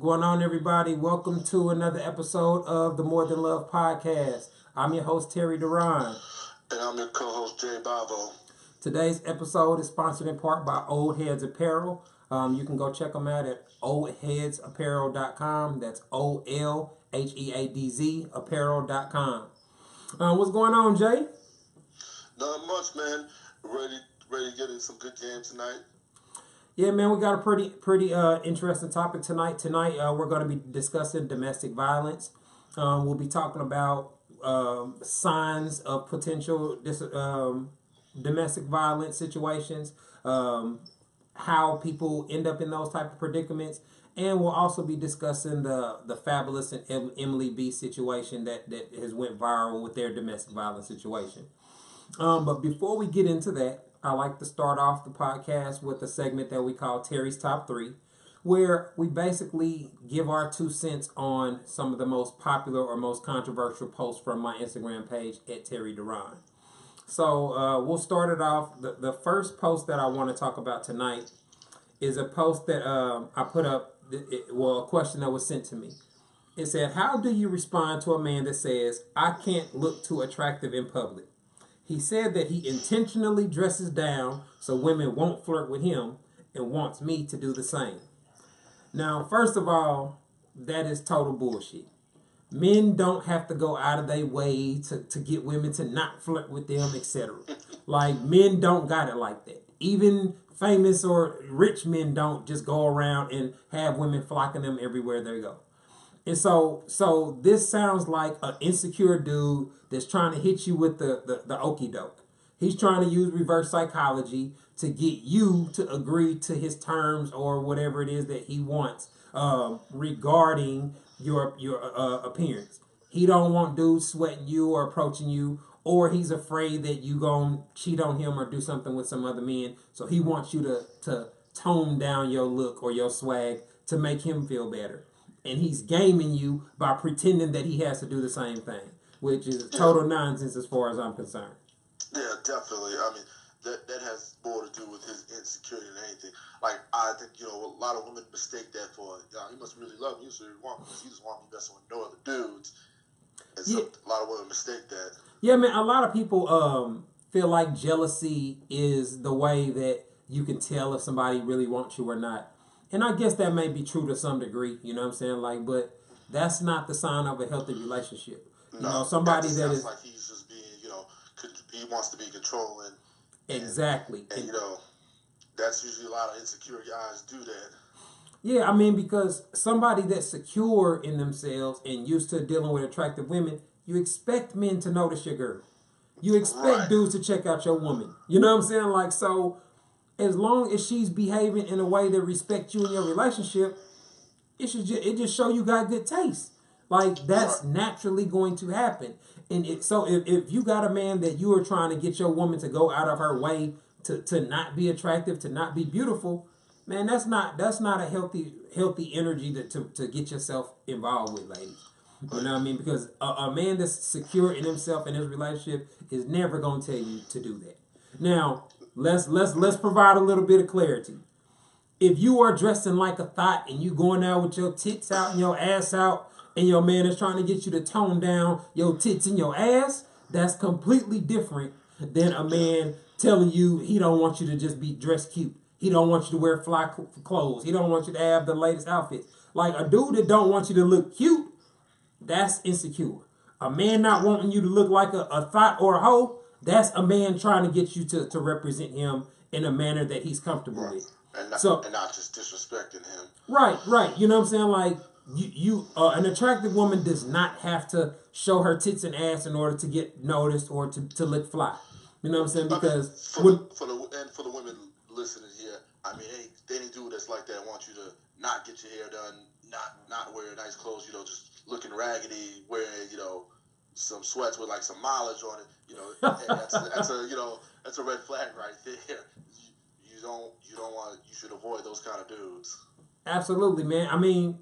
going on, everybody? Welcome to another episode of the More Than Love podcast. I'm your host, Terry DeRon. And I'm your co-host, Jay Bavo. Today's episode is sponsored in part by Old Heads Apparel. You can go check them out at oldheadsapparel.com. That's OLHEADZ apparel.com. What's going on, Jay? Not much, man. Ready to get in some good games tonight. Yeah, man, we got a pretty interesting topic tonight. Tonight, we're going to be discussing domestic violence. We'll be talking about signs of potential domestic violence situations, how people end up in those type of predicaments, and we'll also be discussing the Fabulous and Emily B situation that has went viral with their domestic violence situation. But before we get into that, I like to start off the podcast with a segment that we call Terry's Top 3, where we basically give our 2 cents on some of the most popular or most controversial posts from my Instagram page at Terry DeRon. So we'll start it off. The first post that I want to talk about tonight is a post that I put up, a question that was sent to me. It said, how do you respond to a man that says, I can't look too attractive in public? He said that he intentionally dresses down so women won't flirt with him and wants me to do the same. Now, first of all, that is total bullshit. Men don't have to go out of their way to get women to not flirt with them, etc. Like, men don't got it like that. Even famous or rich men don't just go around and have women flocking them everywhere they go. And so this sounds like an insecure dude that's trying to hit you with the okie doke. He's trying to use reverse psychology to get you to agree to his terms or whatever it is that he wants regarding your appearance. He don't want dudes sweating you or approaching you, or he's afraid that you gonna cheat on him or do something with some other men. So he wants you to tone down your look or your swag to make him feel better. And he's gaming you by pretending that he has to do the same thing, which is total nonsense as far as I'm concerned. Yeah, definitely. I mean, that has more to do with his insecurity than anything. Like, I think, a lot of women mistake that for, he must really love me, so he just want me messing with no other dudes. And so a lot of women mistake that. Yeah, man, a lot of people feel like jealousy is the way that you can tell if somebody really wants you or not. And I guess that may be true to some degree, you know what I'm saying? Like, but that's not the sign of a healthy relationship. Somebody that is like he's just being, he wants to be controlling. Exactly. And that's usually a lot of insecure guys do that. Yeah, I mean, because somebody that's secure in themselves and used to dealing with attractive women, you expect men to notice your girl. You expect dudes to check out your woman. You know what I'm saying? Like, so as long as she's behaving in a way that respects you in your relationship, it just show you got good taste. Like, that's naturally going to happen. And so if you got a man that you are trying to get your woman to go out of her way to not be attractive, to not be beautiful, man, that's not a healthy energy to get yourself involved with, ladies. You know what I mean? Because a man that's secure in himself and his relationship is never going to tell you to do that. Now, let's provide a little bit of clarity. If you are dressing like a thought and you going out with your tits out and your ass out and your man is trying to get you to tone down your tits and your ass, that's completely different than a man telling you he don't want you to just be dressed cute. He don't want you to wear fly clothes. He don't want you to have the latest outfits. Like, a dude that don't want you to look cute, that's insecure. A man not wanting you to look like a thought or a hoe, that's a man trying to get you to represent him in a manner that he's comfortable with. And not just disrespecting him. Right. You know what I'm saying? Like, an attractive woman does not have to show her tits and ass in order to get noticed or to look fly. You know what I'm saying? Because for the women listening here, I mean, any dude that's like that wants you to not get your hair done, not wear nice clothes, just looking raggedy, wearing some sweats with like some mileage on it. That's a red flag right there. You should avoid those kind of dudes. Absolutely, man. I mean,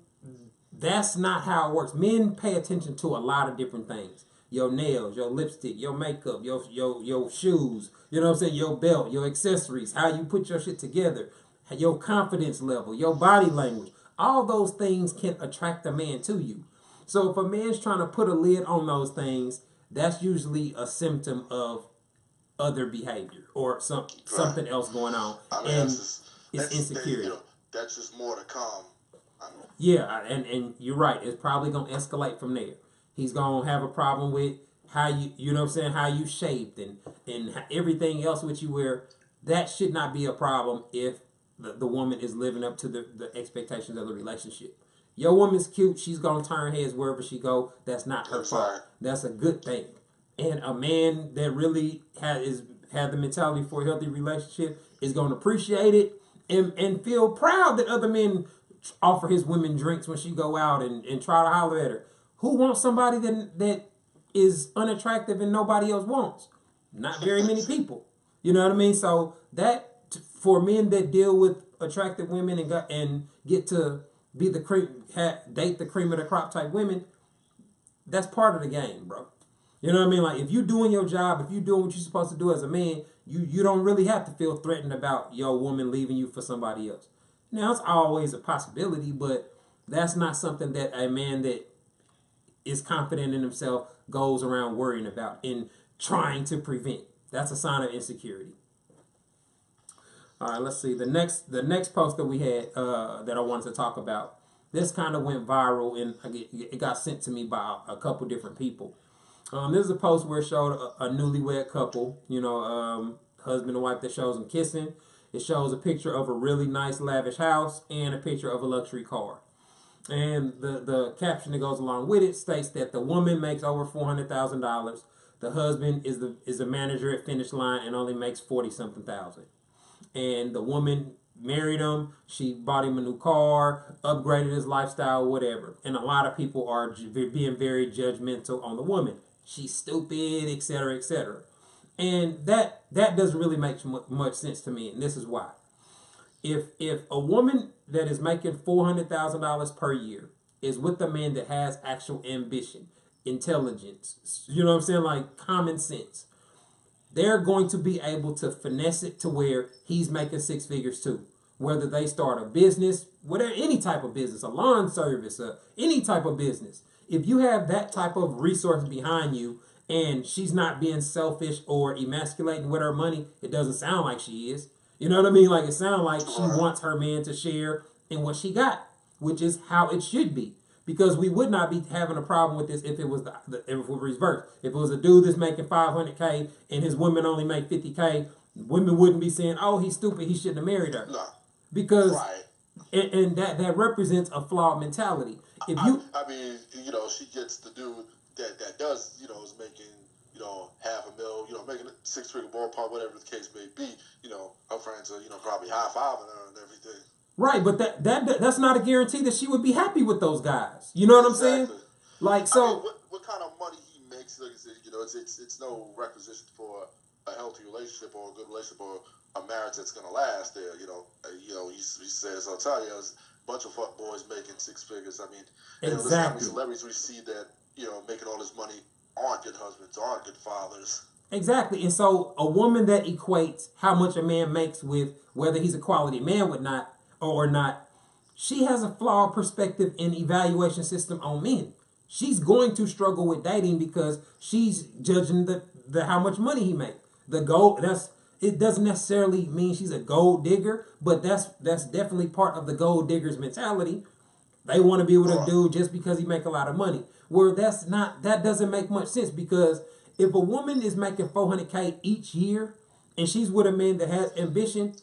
that's not how it works. Men pay attention to a lot of different things. Your nails, your lipstick, your makeup, your shoes, you know what I'm saying? Your belt, your accessories, how you put your shit together, your confidence level, your body language. all those things can attract a man to you. So if a man's trying to put a lid on those things, that's usually a symptom of other behavior or something else going on, I mean, and it's that's insecurity. That's just more to come. Yeah, and you're right. It's probably gonna escalate from there. He's gonna have a problem with how you know what I'm saying, how you shaped and everything else with you. Where that should not be a problem if the woman is living up to the expectations of the relationship. Your woman's cute. She's gonna turn heads wherever she go. That's not her fault. That's a good thing. And a man that really had the mentality for a healthy relationship is gonna appreciate it and feel proud that other men offer his women drinks when she go out and try to holler at her. Who wants somebody that is unattractive and nobody else wants? Not very many people. You know what I mean? So that for men that deal with attractive women and get to be the cream, date the cream of the crop type women, that's part of the game, bro. You know what I mean? Like if you doing your job, if you doing what you're supposed to do as a man, you don't really have to feel threatened about your woman leaving you for somebody else. Now it's always a possibility, but that's not something that a man that is confident in himself goes around worrying about and trying to prevent. That's a sign of insecurity. All right, let's see. The next post that we had that I wanted to talk about. This kind of went viral and it got sent to me by a couple different people. This is a post where it showed a newlywed couple, husband and wife, that shows them kissing. It shows a picture of a really nice lavish house and a picture of a luxury car. And the caption that goes along with it states that the woman makes over $400,000. The husband is a manager at Finish Line and only makes 40-something thousand. And the woman married him. She bought him a new car, upgraded his lifestyle, whatever. And a lot of people are being very judgmental on the woman. She's stupid, etc., etc. And that doesn't really make much sense to me, and this is why. If a woman that is making $400,000 per year is with a man that has actual ambition, intelligence, you know what I'm saying, like common sense, they're going to be able to finesse it to where he's making six figures too. Whether they start a business, whatever, any type of business, a lawn service, any type of business. If you have that type of resource behind you and she's not being selfish or emasculating with her money, it doesn't sound like she is. You know what I mean? Like it sounds like she wants her man to share in what she got, which is how it should be. Because we would not be having a problem with this if it was if it was reversed. If it was a dude that's making $500K and his women only make $50K, women wouldn't be saying, "Oh, he's stupid. He shouldn't have married her." No. Because and that represents a flawed mentality. If you, I mean, she gets the dude that does, is making, $500,000, making a six-figure ballpark, whatever the case may be. Her friends are, probably high-fiving her and everything. Right, but that's not a guarantee that she would be happy with those guys. You know what I'm saying? Like, so I mean, what kind of money he makes? Like I said, it's no requisition for a healthy relationship or a good relationship or a marriage that's gonna last. There, he says, "I'll tell you, there's a bunch of fuck boys making six figures." I mean, exactly. How many celebrities we see that making all this money aren't good husbands, aren't good fathers. Exactly, and so a woman that equates how much a man makes with whether he's a quality man or not, she has a flawed perspective and evaluation system on men. She's going to struggle with dating because she's judging the how much money he makes. The gold, it doesn't necessarily mean she's a gold digger, but that's definitely part of the gold digger's mentality. They want to be with a dude just because he make a lot of money. Where that doesn't make much sense, because if a woman is making $400K each year and she's with a man that has ambition,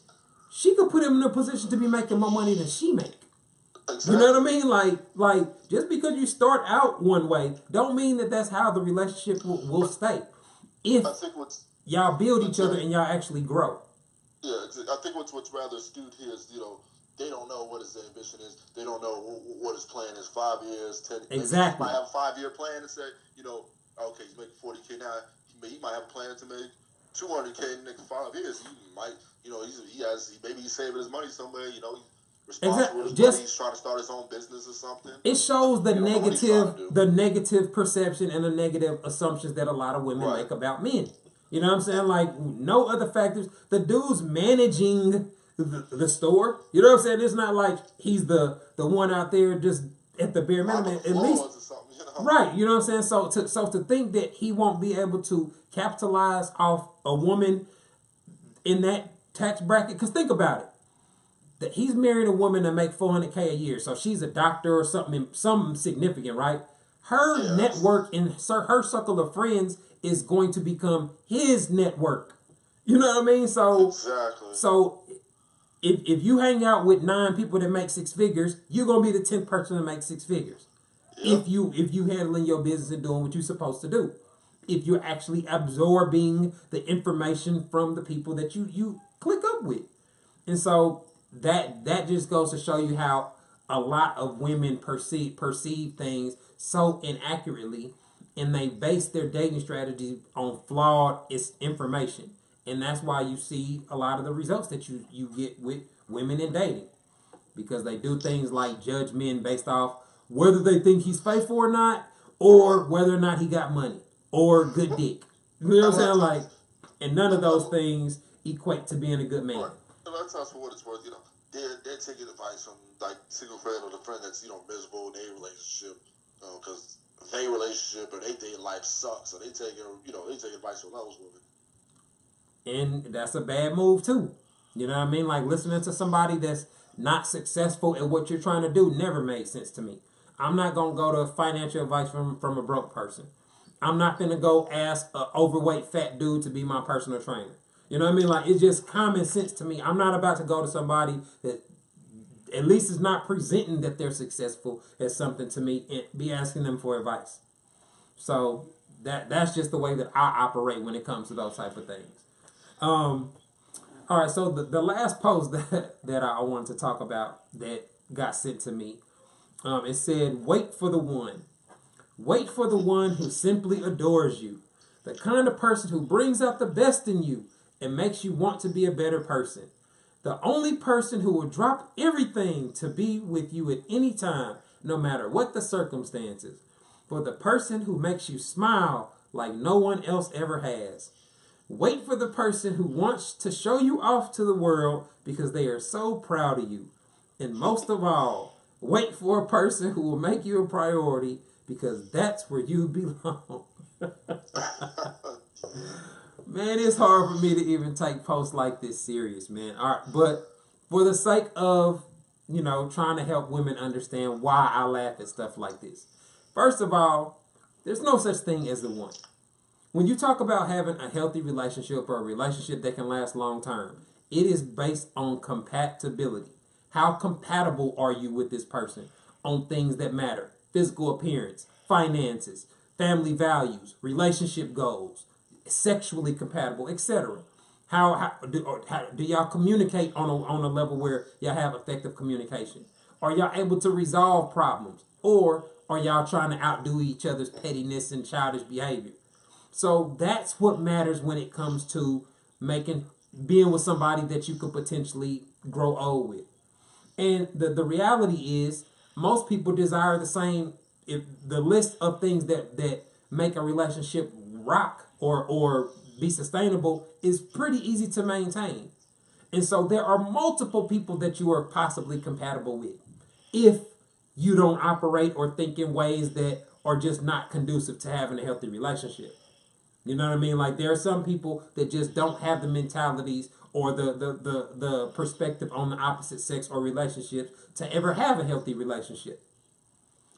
she could put him in a position to be making more money than she make. Exactly. You know what I mean? Like just because you start out one way, don't mean that that's how the relationship will stay. If y'all build each other and y'all actually grow. Yeah, I think what's rather astute here is, they don't know what his ambition is. They don't know what his plan is. 5 years, 10. Exactly. He might have a 5-year plan and say, okay, he's making $40K now. He might have a plan to make $200K in the next 5 years. He might, maybe he's saving his money somewhere. He's responsible with his money. He's trying to start his own business or something. It shows the negative perception and the negative assumptions that a lot of women make about men. You know what I'm saying? Like, no other factors. The dude's managing the store. You know what I'm saying? It's not like he's the one out there just at the bare minimum. At least, or something, you know? right? You know what I'm saying? So to think that he won't be able to capitalize off a woman in that tax bracket, because think about it. That he's married a woman that make $400K a year, so she's a doctor or something significant, right? Her network and her circle of friends is going to become his network. You know what I mean? So exactly. So if you hang out with 9 people that make 6 figures, you're gonna be the 10th person to make 6 figures. Yep. If you handling your business and doing what you're supposed to do. If you're actually absorbing the information from the people that you click up with. And so that just goes to show you how a lot of women perceive things so inaccurately, and they base their dating strategy on flawed information. And that's why you see a lot of the results that you get with women in dating. Because they do things like judge men based off whether they think he's faithful or not, or whether or not he got money, or good dick. You know what I'm saying? Like, and none of those things equate to being a good man. Right. A lot of times, for what it's worth, they're taking advice from like single friend or the friend that's miserable in their relationship, because their relationship or their dating life sucks, so they take advice from those women. And that's a bad move too. You know what I mean? Like, listening to somebody that's not successful at what you're trying to do never made sense to me. I'm not gonna go to financial advice from a broke person. I'm not gonna go ask an overweight fat dude to be my personal trainer. You know what I mean? Like, it's just common sense to me. I'm not about to go to somebody that at least is not presenting that they're successful as something to me and be asking them for advice. So that's just the way that I operate when it comes to those type of things. All right, so the last post that I wanted to talk about that got sent to me, it said, wait for the one. Wait for the one who simply adores you. The kind of person who brings out the best in you and makes you want to be a better person. The only person who will drop everything to be with you at any time, no matter what the circumstances. For the person who makes you smile like no one else ever has. Wait for the person who wants to show you off to the world because they are so proud of you. And most of all, wait for a person who will make you a priority because that's where you belong. Man, it's hard for me to even take posts like this serious, man. All right, but for the sake of, trying to help women understand why I laugh at stuff like this. First of all, there's no such thing as the one. When you talk about having a healthy relationship or a relationship that can last long term, it is based on compatibility. How compatible are you with this person on things that matter? Physical appearance, finances, family values, relationship goals, sexually compatible, etc. How do y'all communicate on a level where y'all have effective communication? Are y'all able to resolve problems? Or are y'all trying to outdo each other's pettiness and childish behavior? So that's what matters when it comes to being with somebody that you could potentially grow old with. And the reality is, most people desire the same. If the list of things that make a relationship rock or be sustainable is pretty easy to maintain. And so there are multiple people that you are possibly compatible with if you don't operate or think in ways that are just not conducive to having a healthy relationship. You know what I mean? Like, there are some people that just don't have the mentalities or the perspective on the opposite sex or relationships to ever have a healthy relationship.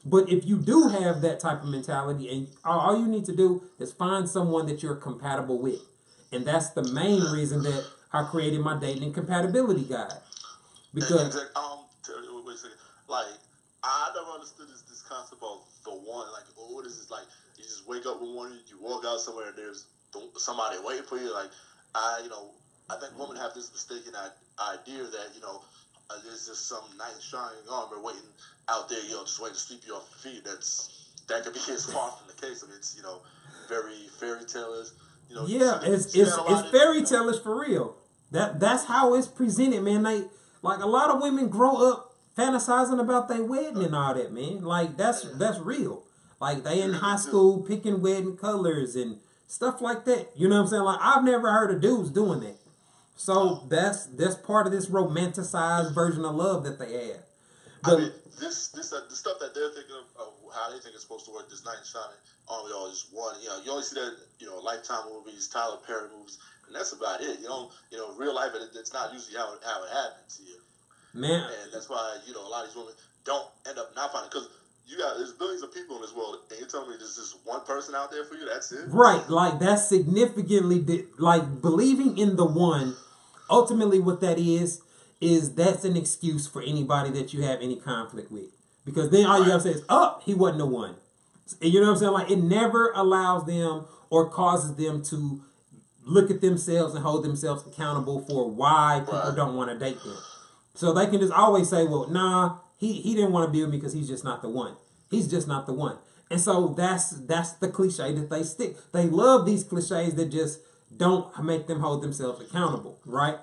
But if you do have that type of mentality, and all you need to do is find someone that you're compatible with. And that's the main reason that I created my dating compatibility guide. Because Terry, wait a second. Like, I never understood this concept of the one. Like, what is this? Like, you just wake up one morning, you walk out somewhere, and there's somebody waiting for you. Like, I think women have this mistaken idea that there's just some nice shining armor waiting out there, just waiting to sweep you off your feet. That could be as far from the case. I mean, it's very fairy tale-ish. Yeah, it's fairy tale-ish for real. That's how it's presented, man. Like, a lot of women grow up fantasizing about their wedding and all that, man. Like, that's real. Like, they in high school picking wedding colors and stuff like that. You know what I'm saying? Like, I've never heard of dudes doing that. So that's part of this romanticized version of love that they have. I mean, the stuff that they're thinking of how they think it's supposed to work. This knight in shining only all just one. You know, you only see that in, Lifetime movies, Tyler Perry movies, and that's about it. Real life, it's not usually how it happens to you. Man, and that's why a lot of these women don't end up not finding, because there's billions of people in this world, and you're telling me there's just one person out there for you. That's it. Right, like that's significantly like believing in the one. Ultimately, what that is that's an excuse for anybody that you have any conflict with, because then all you gotta say is, "Oh, he wasn't the one." You know what I'm saying? Like, it never allows them or causes them to look at themselves and hold themselves accountable for why people don't want to date them. So they can just always say, "Well, nah, he didn't want to be with me because he's just not the one. He's just not the one." And so that's the cliche that they stick. They love these cliches that just don't make them hold themselves accountable, right?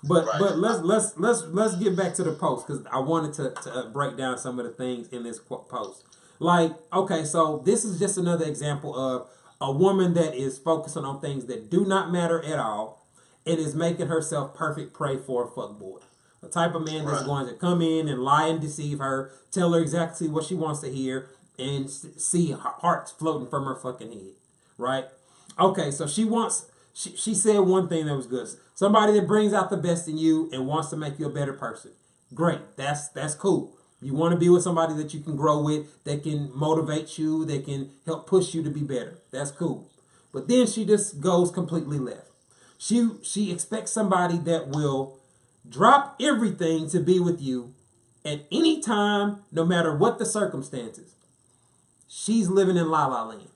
But let's get back to the post, because I wanted to break down some of the things in this post. Like, okay, so this is just another example of a woman that is focusing on things that do not matter at all and is making herself perfect prey for a fuckboy. The type of man that's going to come in and lie and deceive her, tell her exactly what she wants to hear, and see hearts floating from her fucking head, right? Okay, so she said one thing that was good. Somebody that brings out the best in you and wants to make you a better person. Great, that's cool. You want to be with somebody that you can grow with, that can motivate you, that can help push you to be better. That's cool. But then she just goes completely left. She expects somebody that will drop everything to be with you at any time, no matter what the circumstances. She's living in La La Land.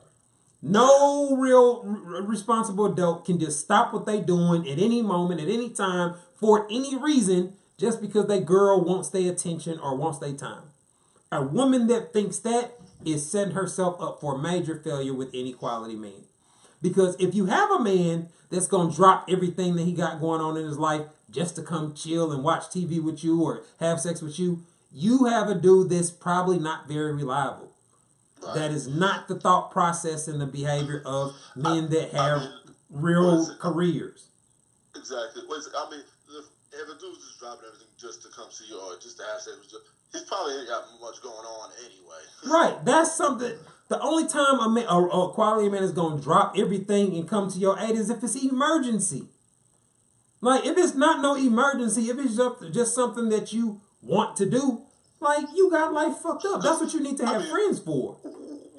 No real responsible adult can just stop what they doing at any moment, at any time, for any reason, just because that girl wants their attention or wants their time. A woman that thinks that is setting herself up for major failure with any quality man. Because if you have a man that's going to drop everything that he got going on in his life just to come chill and watch TV with you or have sex with you, you have a dude that's probably not very reliable. That is not the thought process and the behavior of men that have real careers. Exactly. If a dude's just dropping everything just to come see you or just to have sex with you, he's probably ain't got much going on anyway. Right. That's something. The only time a quality man is going to drop everything and come to your aid is if it's an emergency. Like, if it's not no emergency, if it's just something that you want to do, like, you got life fucked up. That's what you need to have friends for.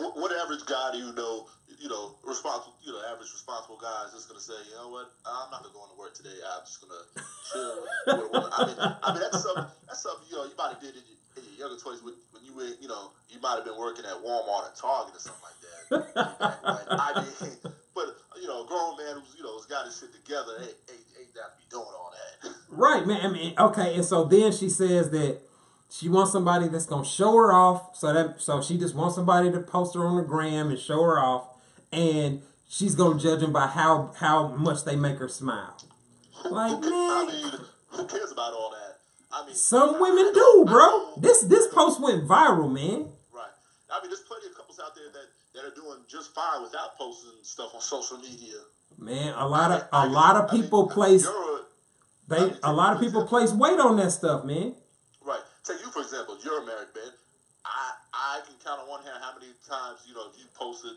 What average guy do you know, responsible, average responsible guy is just going to say, you know what, I'm not going to go into work today. I'm just going to chill with a woman. I mean, that's something, you might have did in your younger 20s when you were, you might have been working at Walmart or Target or something like that. But, a grown man who's got his shit together ain't got to be doing all that. Right, man. I mean, okay, and so then she says that she wants somebody that's gonna show her off. So she just wants somebody to post her on the gram and show her off, and she's gonna judge them by how much they make her smile. Like, man, who cares about all that? Some women do, bro. This post went viral, man. Right. There's plenty of couples out there that are doing just fine without posting stuff on social media. Man, a lot of people place weight on that stuff, man. Right. Take you, for example. You're a married man. I can count on one hand how many times, if you posted,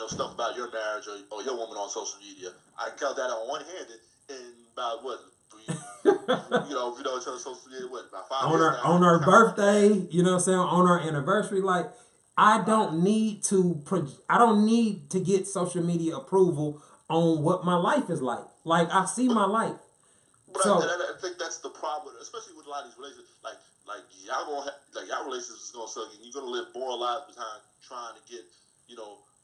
stuff about your marriage or your woman on social media. I can count that on one hand in about, what, 3, social media, what, about 5 years on her birthday, you know what I'm saying, on our anniversary. Like, I don't need to get social media approval on what my life is like. Like, I see my life. But I think that's the problem, especially with a lot of these relationships. Like y'all relationships is gonna suck, and you're gonna live boring lives behind trying to get,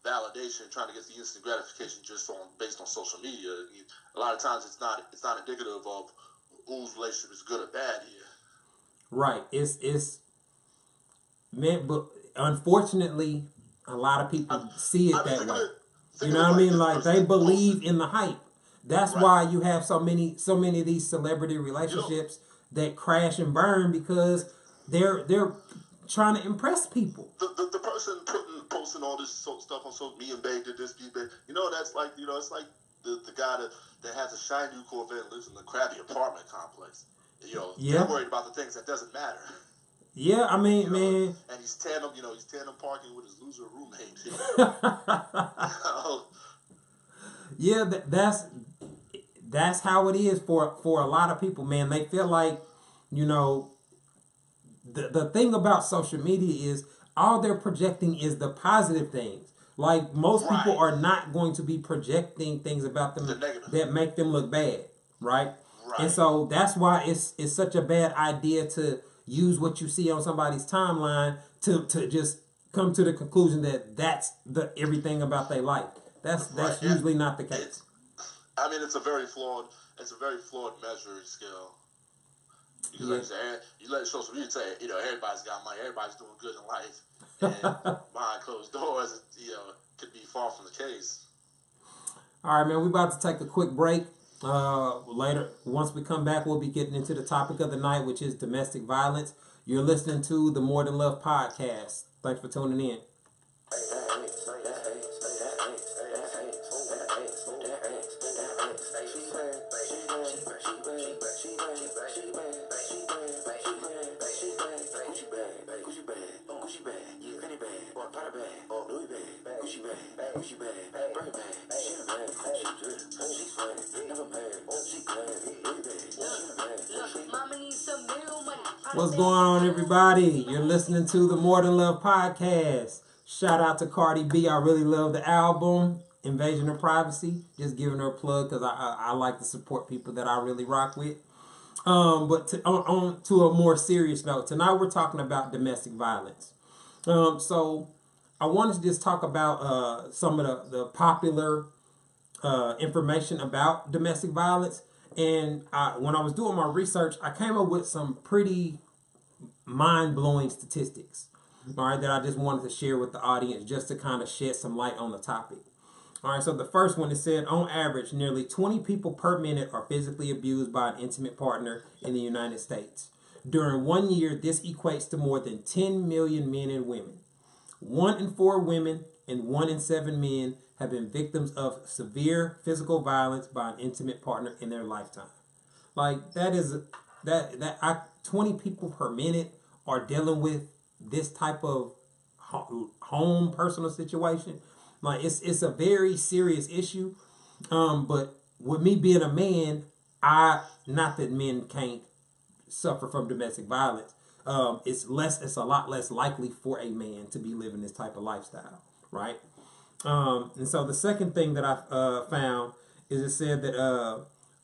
validation, trying to get the instant gratification just based on social media. A lot of times it's not indicative of whose relationship is good or bad here. Right. It's man, but unfortunately, a lot of people see it that way. You know what I mean? Like, they believe in the hype. That's why you have so many of these celebrity relationships that crash and burn, because they're trying to impress people. The person posting all this stuff on social media, me and Babe did this, that's like, it's like the guy that has a shiny new Corvette and lives in the crappy apartment complex. You know, Yeah. they're worried about the things that doesn't matter. Yeah, I mean, You know, man. and he's tandem parking with his loser roommate. Yeah, that's how it is for a lot of people, man. They feel like, you know, the thing about social media is all they're projecting is the positive things. Like most people are not going to be projecting things about them that make them look bad, right? And so that's why it's such a bad idea to use what you see on somebody's timeline to just come to the conclusion that that's the everything about their life. That's usually not the case. I mean, it's a very flawed measuring scale. Because like I said, you let social media say, you know, everybody's got money, everybody's doing good in life, and behind closed doors, you know, could be far from the case. All right, man, we're about to take a quick break. Later, once we come back, we'll be getting into the topic of the night, which is domestic violence. You're listening to the More Than Love podcast. Thanks for tuning in. What's going on, everybody? You're listening to the More Than Love podcast. Shout out to Cardi B. I really love the album, Invasion of Privacy. Just giving her a plug because I like to support people that I really rock with. But on to a more serious note, tonight we're talking about domestic violence. So I wanted to just talk about some of the popular information about domestic violence. And when I was doing my research, I came up with some pretty mind-blowing statistics, all right, that I just wanted to share with the audience just to kind of shed some light on the topic. All right, so the first one is said, on average, nearly 20 people per minute are physically abused by an intimate partner in the United States. During 1 year, this equates to more than 10 million men and women. 1 in 4 women and 1 in 7 men have been victims of severe physical violence by an intimate partner in their lifetime. Like, 20 people per minute are dealing with this type of home personal situation. Like, it's a very serious issue. But with me being a man, not that men can't suffer from domestic violence. It's a lot less likely for a man to be living this type of lifestyle, right? And so the second thing that I found is it said that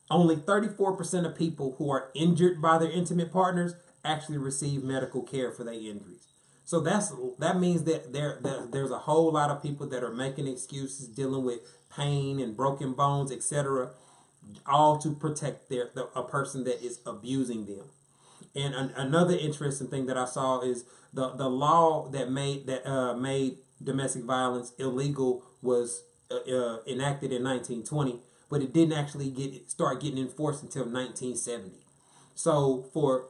only 34% of people who are injured by their intimate partners actually receive medical care for their injuries. So that means that there's a whole lot of people that are making excuses, dealing with pain and broken bones, etc., all to protect a person that is abusing them. And another interesting thing that I saw is the law that made domestic violence illegal was enacted in 1920, but it didn't actually start getting enforced until 1970. So for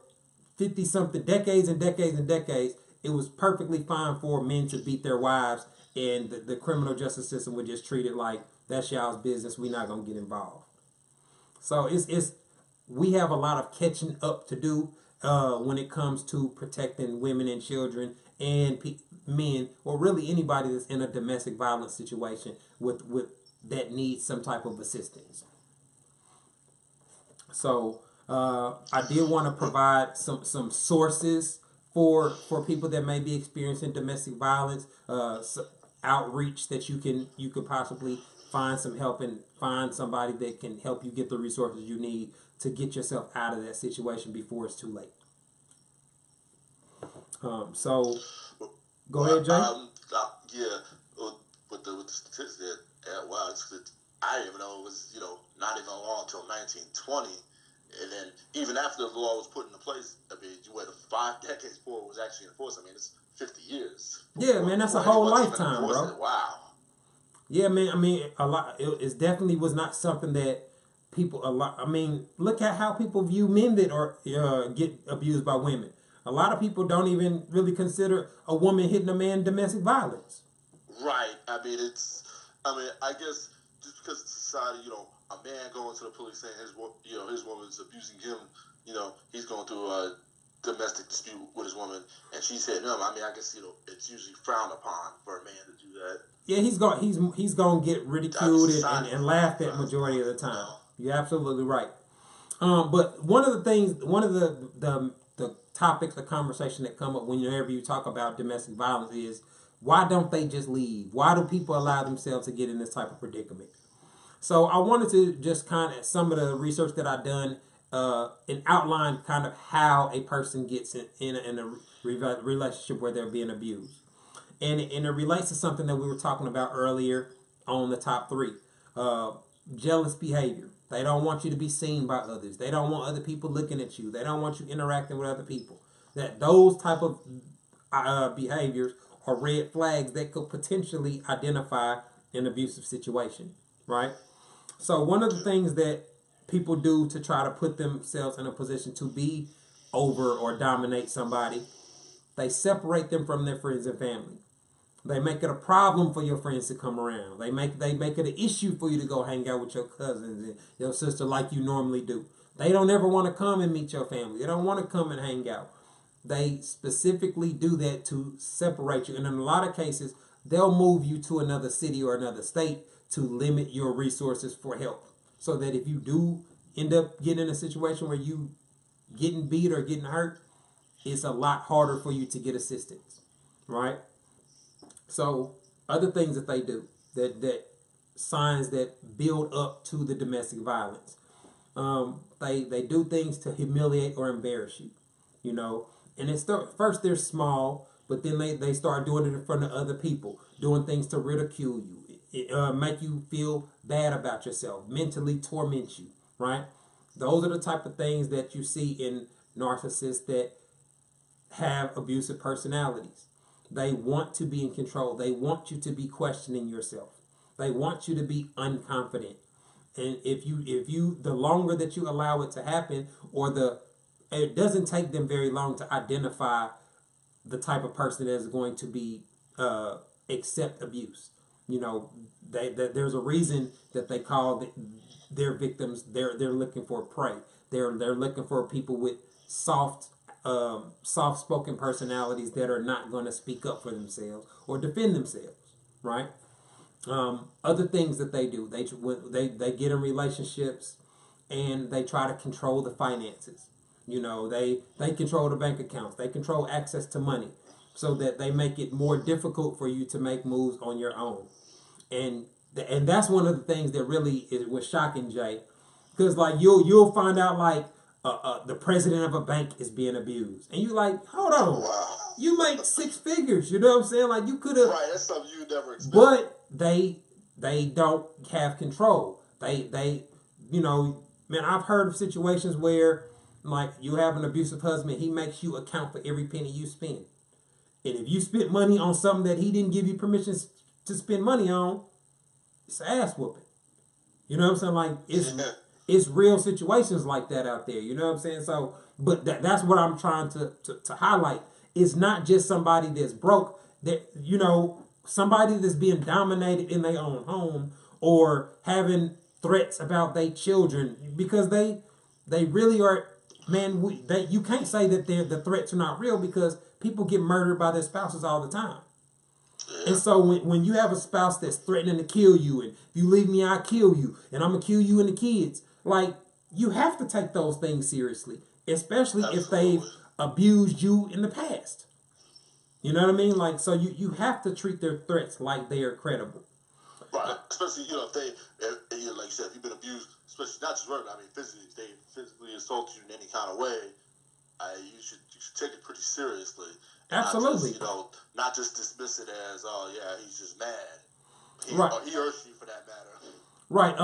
50-something decades and decades and decades, it was perfectly fine for men to beat their wives, and the criminal justice system would just treat it like, that's y'all's business, we're not going to get involved. So we have a lot of catching up to do when it comes to protecting women and children and men, or really anybody that's in a domestic violence situation with that needs some type of assistance. So I did want to provide some sources for people that may be experiencing domestic violence, outreach that you could possibly find some help and find somebody that can help you get the resources you need to get yourself out of that situation before it's too late. So go ahead, Jay. With the statistics, wow, I didn't even know it was not even long until 1920. And then even after the law was put into place, I mean, you waited 5 decades before it was actually enforced. I mean, it's 50 years. Yeah, man, that's a whole lifetime, bro. Wow. Yeah, man. I mean, a lot. It definitely was not something that people I mean, look at how people view men that are get abused by women. A lot of people don't even really consider a woman hitting a man domestic violence. Right. I mean, I guess just because society, a man going to the police saying his woman's abusing him, he's going through a domestic dispute with his woman, and she's hitting him. I mean, I guess it's usually frowned upon for a man to do that. Yeah, he's going to get ridiculed and laughed at majority of the time. You're absolutely right. But one of the topics, the conversation that come up whenever you talk about domestic violence is, why don't they just leave? Why do people allow themselves to get in this type of predicament? So I wanted to just kind of, some of the research that I've done, and outline kind of how a person gets in a relationship where they're being abused. And it relates to something that we were talking about earlier on the top 3. Jealous behavior. They don't want you to be seen by others. They don't want other people looking at you. They don't want you interacting with other people. Those type of behaviors are red flags that could potentially identify an abusive situation, right? So one of the things that people do to try to put themselves in a position to be over or dominate somebody, they separate them from their friends and family. They make it a problem for your friends to come around. They make it an issue for you to go hang out with your cousins and your sister like you normally do. They don't ever want to come and meet your family. They don't want to come and hang out. They specifically do that to separate you. And in a lot of cases, they'll move you to another city or another state to limit your resources for help. So that if you do end up getting in a situation where you getting beat or getting hurt, it's a lot harder for you to get assistance, right? So other things that they do, that signs that build up to the domestic violence, they do things to humiliate or embarrass you, and first they're small, but then they start doing it in front of other people, doing things to ridicule you, make you feel bad about yourself, mentally torment you, right? Those are the type of things that you see in narcissists that have abusive personalities. They want to be in control. They want you to be questioning yourself. They want you to be unconfident. And if you the longer that you allow it to happen, it doesn't take them very long to identify the type of person that is going to be accept abuse. There's a reason that they call their victims. They're looking for prey. They're looking for people with soft-spoken personalities that are not going to speak up for themselves or defend themselves, right? Other things that they do, they get in relationships and they try to control the finances. They control the bank accounts. They control access to money so that they make it more difficult for you to make moves on your own. And that's one of the things that really was shocking, Jay, because like you'll find out like the president of a bank is being abused, and you like, hold on, Wow. You make 6 figures, you know what I'm saying? Like you could have, right? That's something you never expect. But they don't have control. They man, I've heard of situations where like you have an abusive husband, he makes you account for every penny you spend, and if you spent money on something that he didn't give you permission to spend money on, it's ass whooping. You know what I'm saying? Like it's real situations like that out there. You know what I'm saying? So, but that's what I'm trying to highlight. It's not just somebody that's broke. That somebody that's being dominated in their own home or having threats about their children, because they really are. Man, you can't say that the threats are not real, because people get murdered by their spouses all the time. And so when you have a spouse that's threatening to kill you, and if you leave me, I'll kill you, and I'm going to kill you and the kids, like, you have to take those things seriously, especially if they've abused you in the past. You know what I mean? Like, so you have to treat their threats like they are credible. Right. Especially, if like you said, if you've been abused, especially not just verbally, I mean, physically, if they physically assault you in any kind of way, you should take it pretty seriously. Absolutely. Not just dismiss it as, oh yeah, he's just mad. Right. Or he or she, for that matter. Right.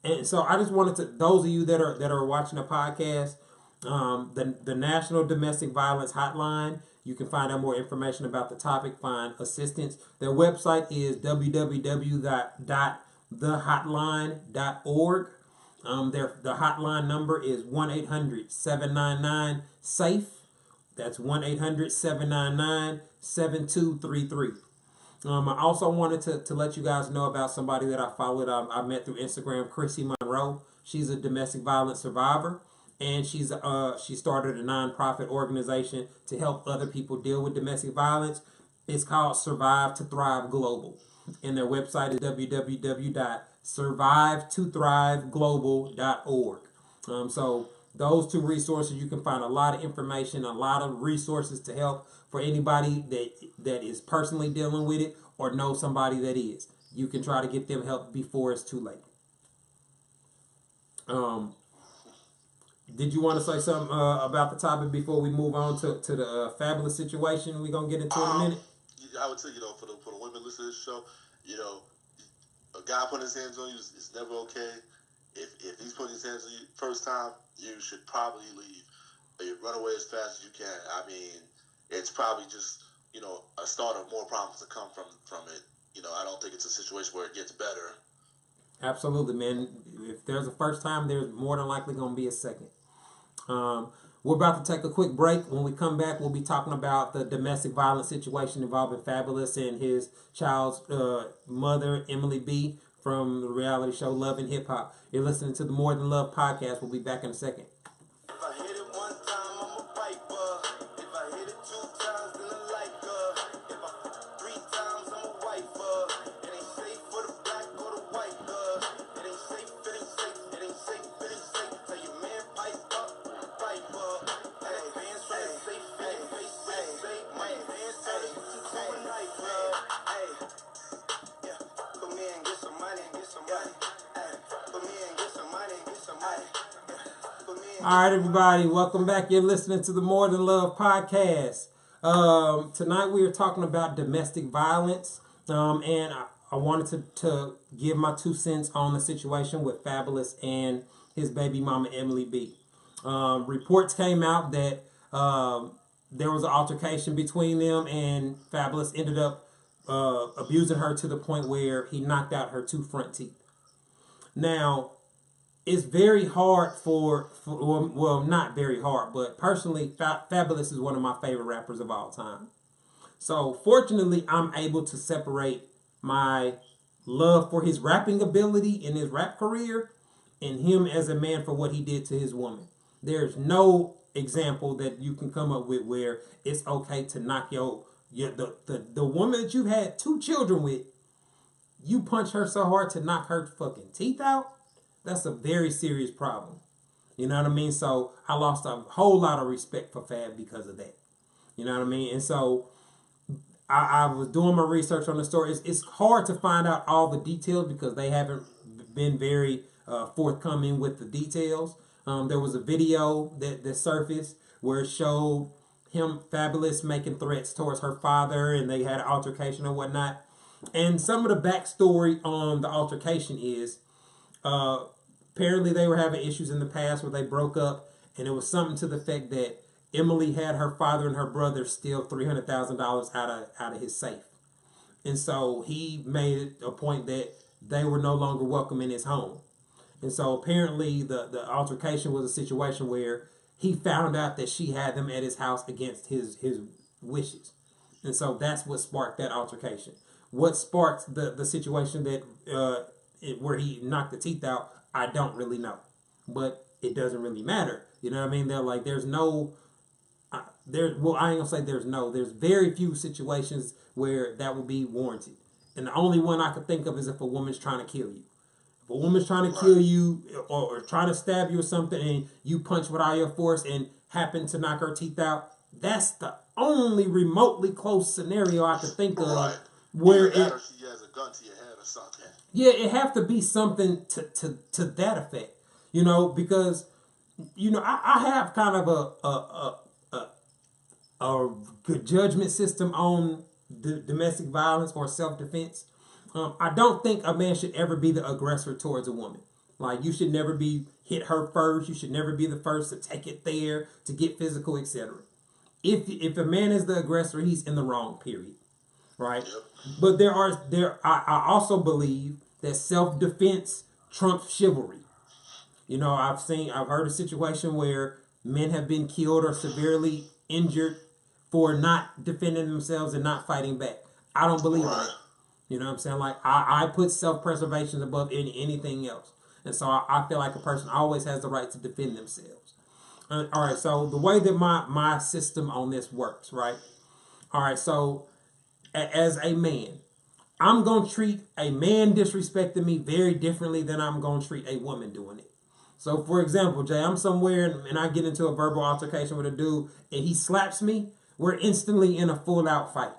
And so I just wanted to, those of you that are watching the podcast, the National Domestic Violence Hotline, you can find out more information about the topic, find assistance. Their website is www.thehotline.org. The hotline number is 1-800-799-SAFE. That's 1-800-799-7233. I also wanted to let you guys know about somebody that I followed. I met through Instagram, Chrissy Monroe. She's a domestic violence survivor, and she started a nonprofit organization to help other people deal with domestic violence. It's called Survive to Thrive Global, and their website is www.survivetothrivglobal.org. So those two resources, you can find a lot of information, a lot of resources to help for anybody that is personally dealing with it or know somebody that is. You can try to get them help before it's too late. Did you want to say something about the topic before we move on to the fabulous situation we're going to get into in a minute? I would say, for the women listening to this show, a guy putting his hands on you is never okay. If he's putting his hands on you first time, you should probably leave. You run away as fast as you can. I mean, it's probably just, a start of more problems to come from it. I don't think it's a situation where it gets better. Absolutely, man. If there's a first time, there's more than likely going to be a second. We're about to take a quick break. When we come back, we'll be talking about the domestic violence situation involving Fabulous and his child's mother, Emily B., from the reality show Love and Hip Hop. You're listening to the More Than Love podcast. We'll be back in a second. If I hit it one time, I'm a piper. If I hit it 2 times, then I like her. If I 3 times, I'm a wifer. It ain't safe for the black or the white girl. It ain't safe, it ain't safe, it ain't safe, it ain't safe. Tell your man pipe up, pipe up. Hey, hands from the safe, hey, face safe. My hands turn to a knife, hey. Yeah, put me and get some money and get some money. Hey, put me and get some money and get some money. All right, everybody, welcome back. You're listening to the More Than Love podcast. Tonight we are talking about domestic violence, and I wanted to give my 2 cents on the situation with Fabulous and his baby mama, Emily B. Reports came out that there was an altercation between them, and Fabulous ended up abusing her to the point where he knocked out her 2 front teeth. Now, it's very hard well, not very hard, but personally, Fabulous is one of my favorite rappers of all time. So, fortunately, I'm able to separate my love for his rapping ability in his rap career and him as a man for what he did to his woman. There's no example that you can come up with where it's okay to knock the woman that you've had 2 children with, you punch her so hard to knock her fucking teeth out. That's a very serious problem. You know what I mean? So I lost a whole lot of respect for Fab because of that. You know what I mean? And so I was doing my research on the story. It's hard to find out all the details because they haven't been very forthcoming with the details. There was a video that surfaced where it showed him, Fabulous, making threats towards her father, and they had an altercation and whatnot. And some of the backstory on the altercation is apparently they were having issues in the past where they broke up, and it was something to the fact that Emily had her father and her brother steal $300,000 out of his safe. And so he made it a point that they were no longer welcome in his home. And so apparently the altercation was a situation where he found out that she had them at his house against his wishes. And so that's what sparked that altercation. What sparked the situation that where he knocked the teeth out, I don't really know. But it doesn't really matter. You know what I mean? They're like, there's no... I ain't gonna say there's very few situations where that would be warranted. And the only one I could think of is if a woman's trying to kill you. If a woman's trying to kill you or trying to stab you or something and you punch with all your force and happen to knock her teeth out, that's the only remotely close scenario I could think of where she has a gun to your head or something. Yeah, it have to be something to that effect. Because I have kind of a good judgment system on domestic violence or self-defense. I don't think a man should ever be the aggressor towards a woman. Like, you should never hit her first. You should never be the first to take it there, to get physical, etc. If a man is the aggressor, he's in the wrong, period. Right? Yep. But I also believe that self-defense trumps chivalry. I've heard a situation where men have been killed or severely injured for not defending themselves and not fighting back. I don't believe in Right. it. You know what I'm saying? Like, I put self-preservation above anything else. And so I feel like a person always has the right to defend themselves. All right, so the way that my system on this works, right? All right, so as a man, I'm going to treat a man disrespecting me very differently than I'm going to treat a woman doing it. So, for example, Jay, I'm somewhere and I get into a verbal altercation with a dude and he slaps me, we're instantly in a full-out fight.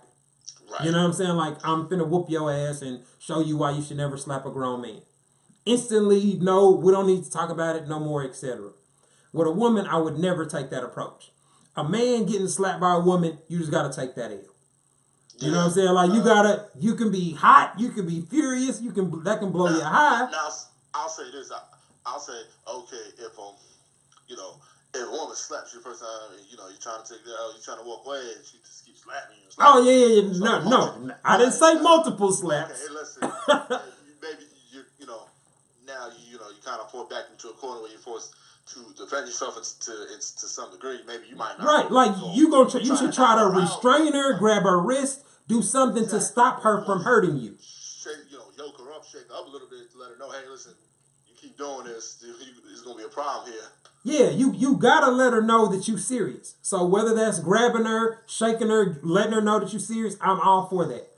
Right. You know what I'm saying? Like, I'm finna whoop your ass and show you why you should never slap a grown man. Instantly, no, we don't need to talk about it no more, etc. With a woman, I would never take that approach. A man getting slapped by a woman, you just gotta take that L. You know what I'm saying? Like, you can be hot, you can be furious, that can blow your high. Now, I'll say this. I'll say, okay, if if a woman slaps you the first time, and, you're trying to take that out, you're trying to walk away, and she just keeps slapping you. Oh yeah. No. I didn't say multiple slaps. Okay, listen, maybe now you kind of fall back into a corner where you're forced to defend yourself to some degree. Maybe you might not. Right, like you should try to restrain her, grab her wrist, do something to stop her from hurting you. Yoke her up, shake her up a little bit to let her know, hey, listen, you keep doing this, there's gonna be a problem here. Yeah, you gotta let her know that you serious. So whether that's grabbing her, shaking her, letting her know that you serious, I'm all for that.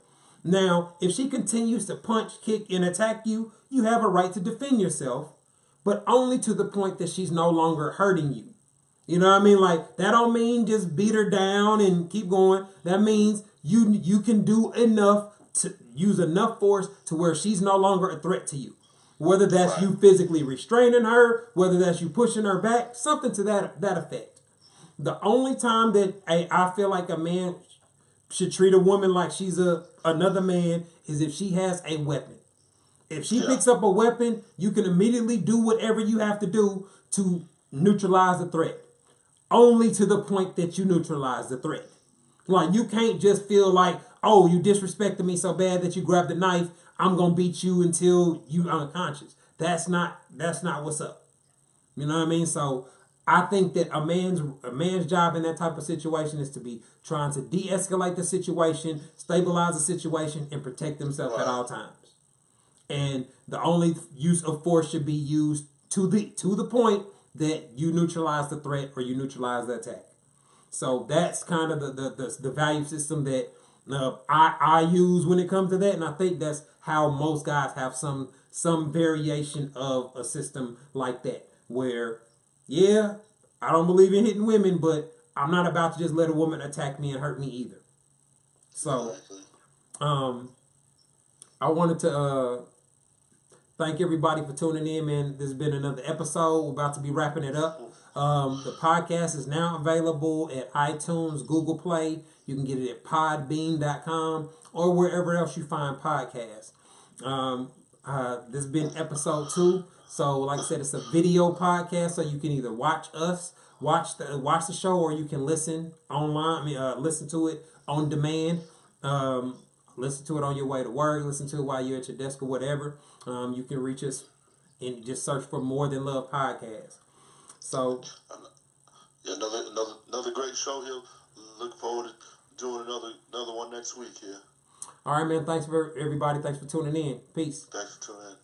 Now, if she continues to punch, kick, and attack you, you have a right to defend yourself, but only to the point that she's no longer hurting you. You know what I mean? Like, that don't mean just beat her down and keep going. That means you can do enough to use enough force to where she's no longer a threat to you. Whether that's you physically restraining her, whether that's you pushing her back, something to that effect. The only time that I feel like a man should treat a woman like she's another man is if she has a weapon. If she picks up a weapon, you can immediately do whatever you have to do to neutralize the threat. Only to the point that you neutralize the threat. Like, you can't just feel like, oh, you disrespected me so bad that you grabbed the knife, I'm going to beat you until you unconscious. That's not what's up. You know what I mean? So I think that a man's job in that type of situation is to be trying to de-escalate the situation, stabilize the situation, and protect themselves at all times. And the only use of force should be used to the point that you neutralize the threat or you neutralize the attack. So that's kind of the value system that I use when it comes to that, and I think that's how most guys have some variation of a system like that, where I don't believe in hitting women, but I'm not about to just let a woman attack me and hurt me either. So I wanted to thank everybody for tuning in, man. This has been another episode. We're about to be wrapping it up. The podcast is now available at iTunes, Google Play. You can get it at podbean.com or wherever else you find podcasts. This has been episode 2. So, like I said, it's a video podcast, so you can either watch the show, or you can listen online. Listen to it on demand. Listen to it on your way to work. Listen to it while you're at your desk or whatever. You can reach us and just search for More Than Love Podcast. So, another great show here. Look forward to doing another one next week here. All right, man. Thanks for everybody. Thanks for tuning in. Peace. Thanks for tuning in.